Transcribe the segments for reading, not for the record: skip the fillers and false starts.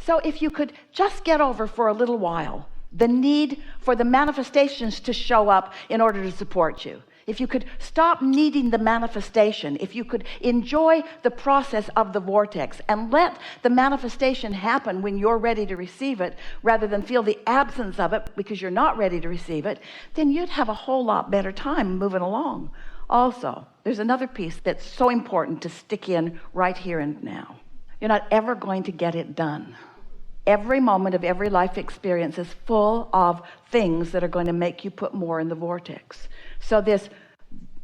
So if you could just get over for a little while the need for the manifestations to show up in order to support you, if you could stop needing the manifestation, if you could enjoy the process of the vortex and let the manifestation happen when you're ready to receive it, rather than feel the absence of it because you're not ready to receive it, then you'd have a whole lot better time moving along. Also, there's another piece that's so important to stick in right here and now. You're not ever going to get it done. Every moment of every life experience is full of things that are going to make you put more in the vortex. So this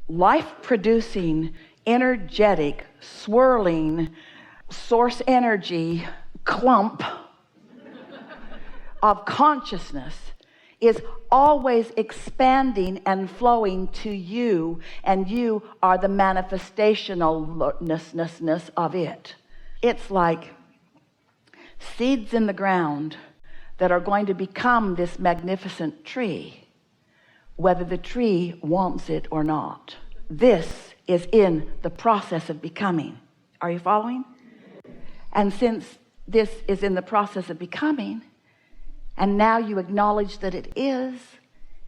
life-producing, energetic, swirling, source energy clump of consciousness is always expanding and flowing to you, and you are the manifestationalness of it. It's like seeds in the ground that are going to become this magnificent tree, whether the tree wants it or not. This is in the process of becoming. Are you following? And since this is in the process of becoming, and now you acknowledge that it is,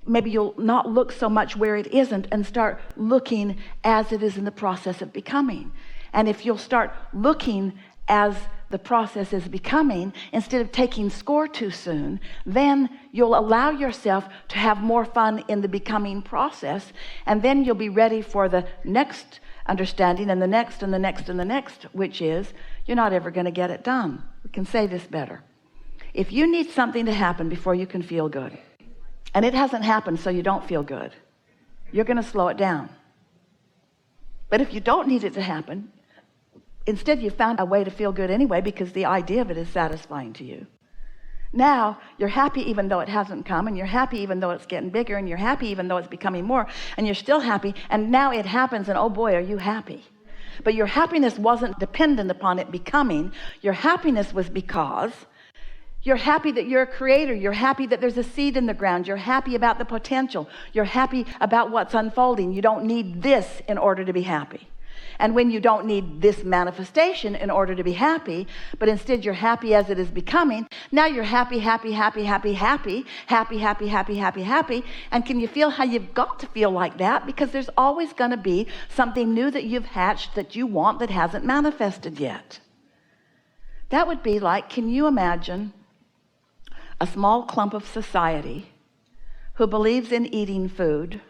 maybe you'll not look so much where it isn't and start looking as it is in the process of becoming. And if you'll start looking as the process is becoming, instead of taking score too soon, then you'll allow yourself to have more fun in the becoming process, and then you'll be ready for the next understanding and the next and the next and the next, which is you're not ever going to get it done. We can say this better. If you need something to happen before you can feel good, and it hasn't happened so you don't feel good, you're going to slow it down. But if you don't need it to happen, instead you found a way to feel good anyway because the idea of it is satisfying to you. Now you're happy even though it hasn't come, and you're happy even though it's getting bigger, and you're happy even though it's becoming more, and you're still happy, and now it happens, and oh boy, are you happy. But your happiness wasn't dependent upon it becoming. Your happiness was because you're happy that you're a creator. You're happy that there's a seed in the ground. You're happy about the potential. You're happy about what's unfolding. You don't need this in order to be happy. And when you don't need this manifestation in order to be happy, but instead you're happy as it is becoming, now you're happy, happy, happy, happy, happy, happy, happy, happy, happy, happy. And can you feel how you've got to feel like that? Because there's always going to be something new that you've hatched that you want that hasn't manifested yet. That would be like, can you imagine a small clump of society who believes in eating food,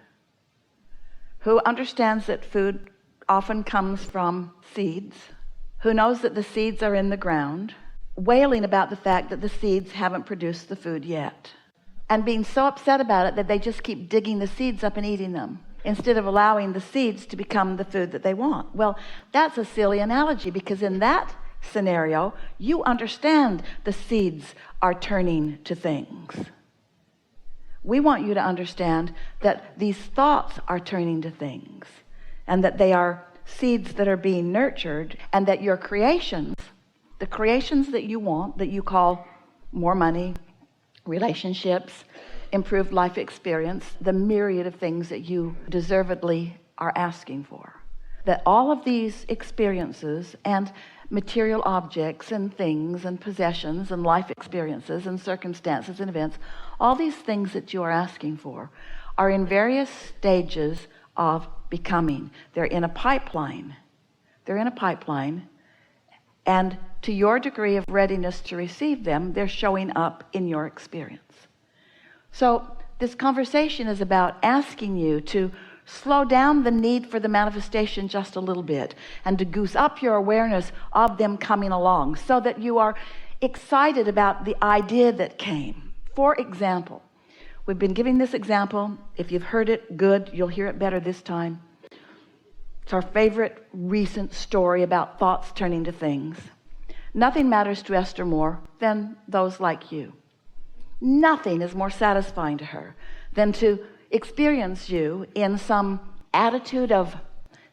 who understands that food often comes from seeds, who knows that the seeds are in the ground, wailing about the fact that the seeds haven't produced the food yet, and being so upset about it that they just keep digging the seeds up and eating them instead of allowing the seeds to become the food that they want. Well, that's a silly analogy, because in that scenario you understand the seeds are turning to things. We want you to understand that these thoughts are turning to things, and that they are seeds that are being nurtured, and that your creations, the creations that you want, that you call more money, relationships, improved life experience, the myriad of things that you deservedly are asking for, that all of these experiences and material objects and things and possessions and life experiences and circumstances and events, all these things that you are asking for are in various stages of becoming. They're in a pipeline. They're in a pipeline, and to your degree of readiness to receive them, they're showing up in your experience. So this conversation is about asking you to slow down the need for the manifestation just a little bit, and to goose up your awareness of them coming along, so that you are excited about the idea that came. For example, we've been giving this example. If you've heard it, good. You'll hear it better this time. It's our favorite recent story about thoughts turning to things. Nothing matters to Esther more than those like you. Nothing is more satisfying to her than to experience you in some attitude of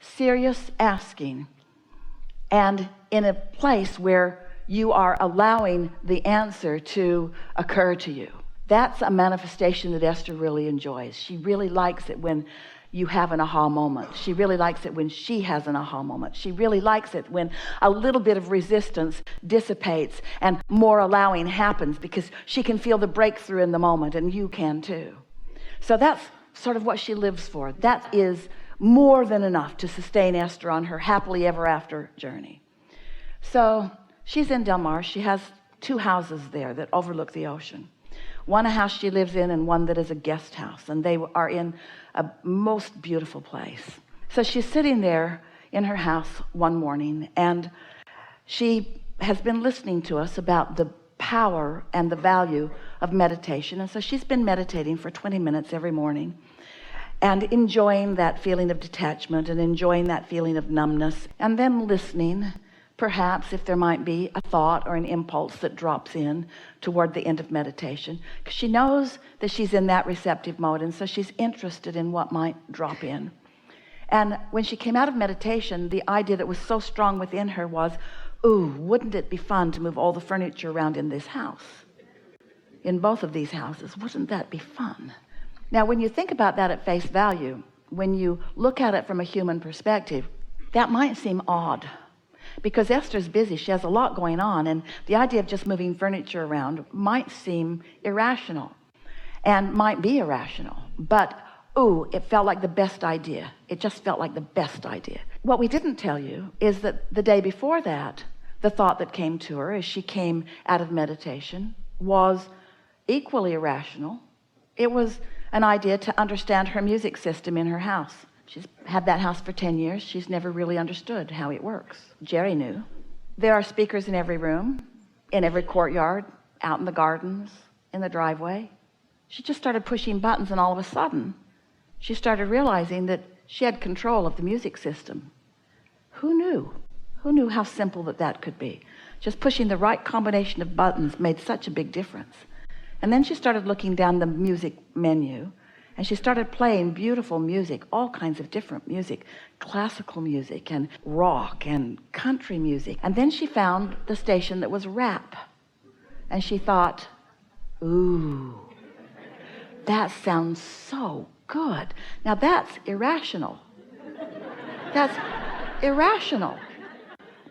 serious asking, and in a place where you are allowing the answer to occur to you. That's a manifestation that Esther really enjoys. She really likes it when you have an aha moment. She really likes it when she has an aha moment. She really likes it when a little bit of resistance dissipates and more allowing happens, because she can feel the breakthrough in the moment, and you can too. So that's sort of what she lives for. That is more than enough to sustain Esther on her happily ever after journey. So she's in Del Mar. She has 2 houses there that overlook the ocean. One a house she lives in, and one that is a guest house, and they are in a most beautiful place. So she's sitting there in her house one morning, and she has been listening to us about the power and the value of meditation. And so she's been meditating for 20 minutes every morning and enjoying that feeling of detachment and enjoying that feeling of numbness, and then listening, perhaps if there might be a thought or an impulse that drops in toward the end of meditation, because she knows that she's in that receptive mode, and so she's interested in what might drop in. And when she came out of meditation, the idea that was so strong within her was, ooh, wouldn't it be fun to move all the furniture around in this house, in both of these houses? Wouldn't that be fun? Now, when you think about that at face value, when you look at it from a human perspective, that might seem odd, because Esther's busy. She has a lot going on, and the idea of just moving furniture around might seem irrational and might be irrational, but ooh, it felt like the best idea. It just felt like the best idea. What we didn't tell you is that the day before that, the thought that came to her as she came out of meditation was equally irrational. It was an idea to understand her music system in her house. She's had that house for 10 years. She's never really understood how it works. Jerry knew. There are speakers in every room, in every courtyard, out in the gardens, in the driveway. She just started pushing buttons, and all of a sudden, she started realizing that she had control of the music system. Who knew? Who knew how simple that could be? Just pushing the right combination of buttons made such a big difference. And then she started looking down the music menu, and she started playing beautiful music, all kinds of different music, classical music and rock and country music. And then she found the station that was rap. And she thought, ooh, that sounds so good. Now that's irrational. That's irrational.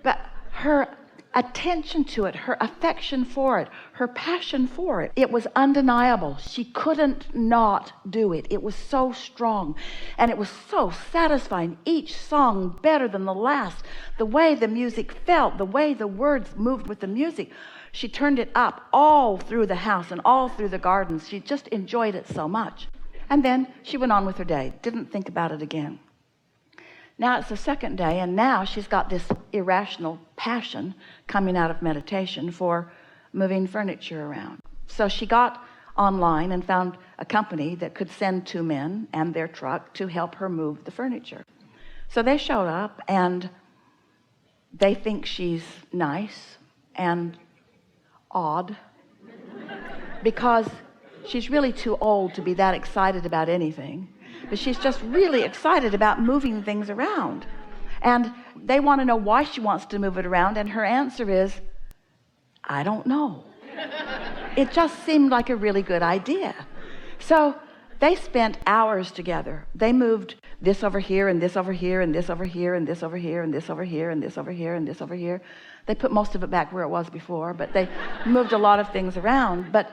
But her attention to it, her affection for it, her passion for it, it was undeniable. She couldn't not do it. It was so strong, and it was so satisfying. Each song better than the last. The way the music felt, the way the words moved with the music. She turned it up all through the house and all through the gardens. She just enjoyed it so much. And then she went on with her day, didn't think about it again. Now it's the second day, and now she's got this irrational passion coming out of meditation for moving furniture around. So she got online and found a company that could send 2 men and their truck to help her move the furniture. So they showed up, and they think she's nice and odd, because she's really too old to be that excited about anything. But she's just really excited about moving things around. And they want to know why she wants to move it around, and her answer is, I don't know. It just seemed like a really good idea. So they spent hours together. They moved this over here, and this over here, and this over here, and this over here, and this over here, and this over here, and this over here. They put most of it back where it was before, but they moved a lot of things around. But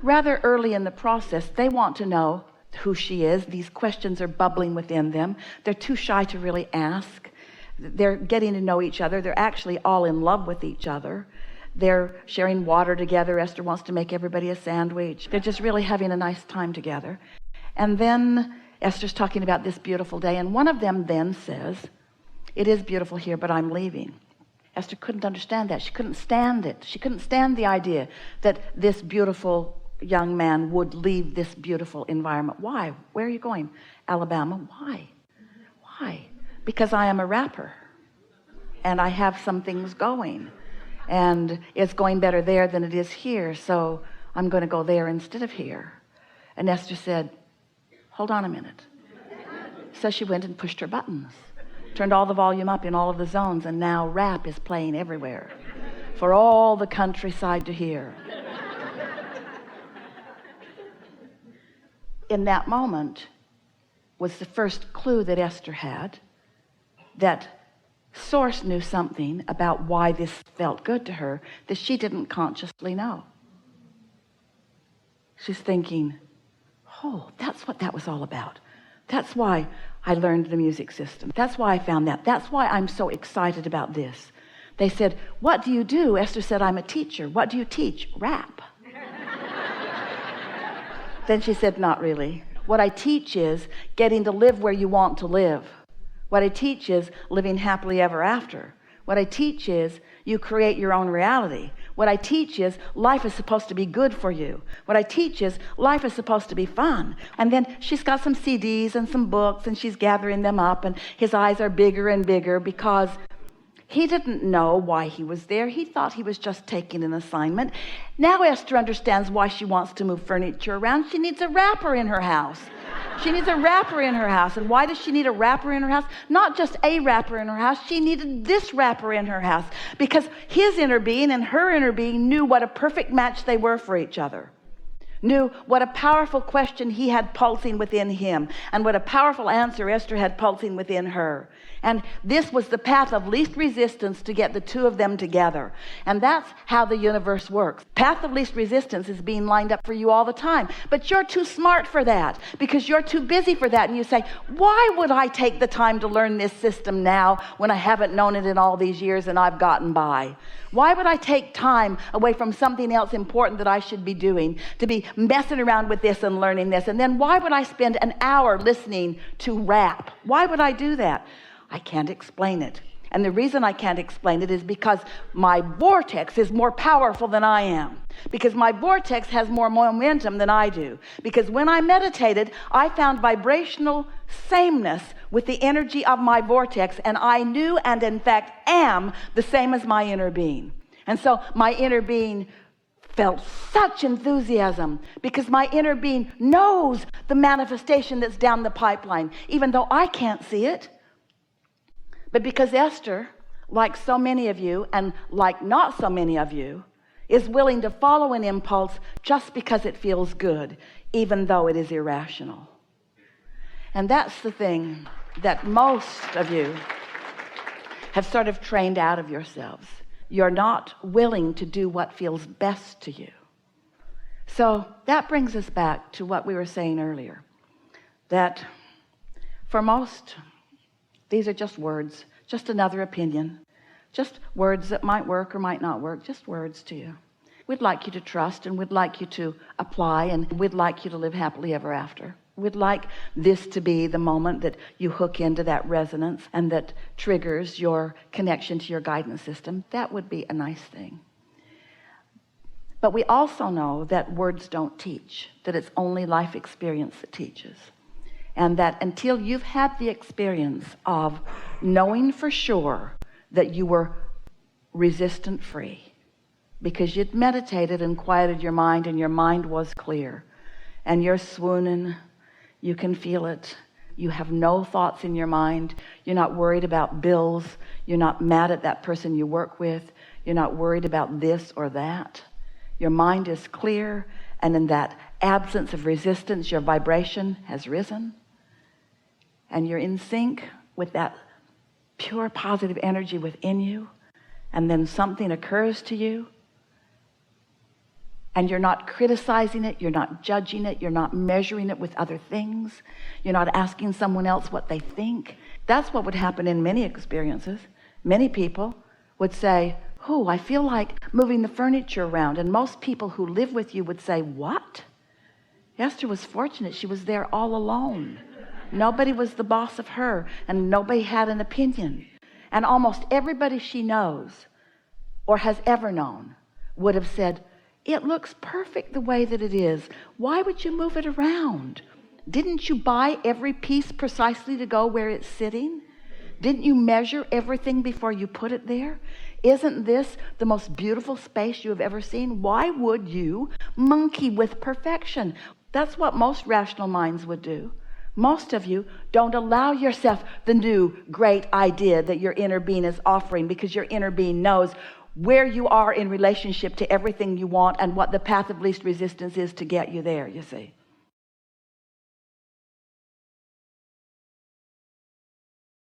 rather early in the process, they want to know who she is. These questions are bubbling within them. They're too shy to really ask. They're getting to know each other. They're actually all in love with each other. They're sharing water together. Esther wants to make everybody a sandwich. They're just really having a nice time together. And then Esther's talking about this beautiful day, and one of them then says, it is beautiful here, but I'm leaving. Esther couldn't understand that. She couldn't stand it. She couldn't stand the idea that this beautiful young man would leave this beautiful environment. Why? Where are you going? Alabama. Why? Why? Because I am a rapper, and I have some things going, and it's going better there than it is here, so I'm going to go there instead of here. And Esther said, hold on a minute. So she went and pushed her buttons, turned all the volume up in all of the zones, and now rap is playing everywhere for all the countryside to hear. In that moment, was the first clue that Esther had, that Source knew something about why this felt good to her that she didn't consciously know. She's thinking, oh, that's what that was all about. That's why I learned the music system. That's why I found that. That's why I'm so excited about this. They said, what do you do? Esther said, I'm a teacher. What do you teach? Rap. Then she said, not really. What I teach is getting to live where you want to live. What I teach is living happily ever after. What I teach is you create your own reality. What I teach is life is supposed to be good for you. What I teach is life is supposed to be fun. And then she's got some CDs and some books, and she's gathering them up, and his eyes are bigger and bigger because he didn't know why he was there. He thought he was just taking an assignment. Now Esther understands why she wants to move furniture around. She needs a wrapper in her house. She needs a wrapper in her house. And why does she need a wrapper in her house? Not just a wrapper in her house. She needed this wrapper in her house because his inner being and her inner being knew what a perfect match they were for each other. Knew what a powerful question he had pulsing within him, and what a powerful answer Esther had pulsing within her. And this was the path of least resistance to get the two of them together. And that's how the universe works. Path of least resistance is being lined up for you all the time. But you're too smart for that because you're too busy for that. And you say, why would I take the time to learn this system now when I haven't known it in all these years and I've gotten by? Why would I take time away from something else important that I should be doing to be messing around with this and learning this? And then why would I spend an hour listening to rap? Why would I do that? I can't explain it. And the reason I can't explain it is because my vortex is more powerful than I am. Because my vortex has more momentum than I do. Because when I meditated, I found vibrational sameness with the energy of my vortex. And I knew and in fact am the same as my inner being. And so my inner being felt such enthusiasm because my inner being knows the manifestation that's down the pipeline, even though I can't see it. But because Esther, like so many of you and like not so many of you, is willing to follow an impulse just because it feels good, even though it is irrational. And that's the thing that most of you have sort of trained out of yourselves. You're not willing to do what feels best to you. So that brings us back to what we were saying earlier, that for most, these are just words, just another opinion, just words that might work or might not work, just words to you. We'd like you to trust, and we'd like you to apply, and we'd like you to live happily ever after. We'd like this to be the moment that you hook into that resonance and that triggers your connection to your guidance system. That would be a nice thing. But we also know that words don't teach, that it's only life experience that teaches. And that until you've had the experience of knowing for sure that you were resistant free, because you'd meditated and quieted your mind and your mind was clear, and you're swooning, you can feel it, you have no thoughts in your mind, you're not worried about bills, you're not mad at that person you work with, you're not worried about this or that. Your mind is clear, and in that absence of resistance, your vibration has risen. And you're in sync with that pure positive energy within you, and then something occurs to you, and you're not criticizing it, you're not judging it, you're not measuring it with other things, you're not asking someone else what they think. That's what would happen in many experiences. Many people would say, oh, I feel like moving the furniture around. And most people who live with you would say, what? Esther was fortunate. She was there all alone. Nobody was the boss of her, and nobody had an opinion. And almost everybody she knows or has ever known would have said, it looks perfect the way that it is. Why would you move it around? Didn't you buy every piece precisely to go where it's sitting? Didn't you measure everything before you put it there? Isn't this the most beautiful space you have ever seen? Why would you monkey with perfection? That's what most rational minds would do. Most of you don't allow yourself the new great idea that your inner being is offering, because your inner being knows where you are in relationship to everything you want and what the path of least resistance is to get you there, you see.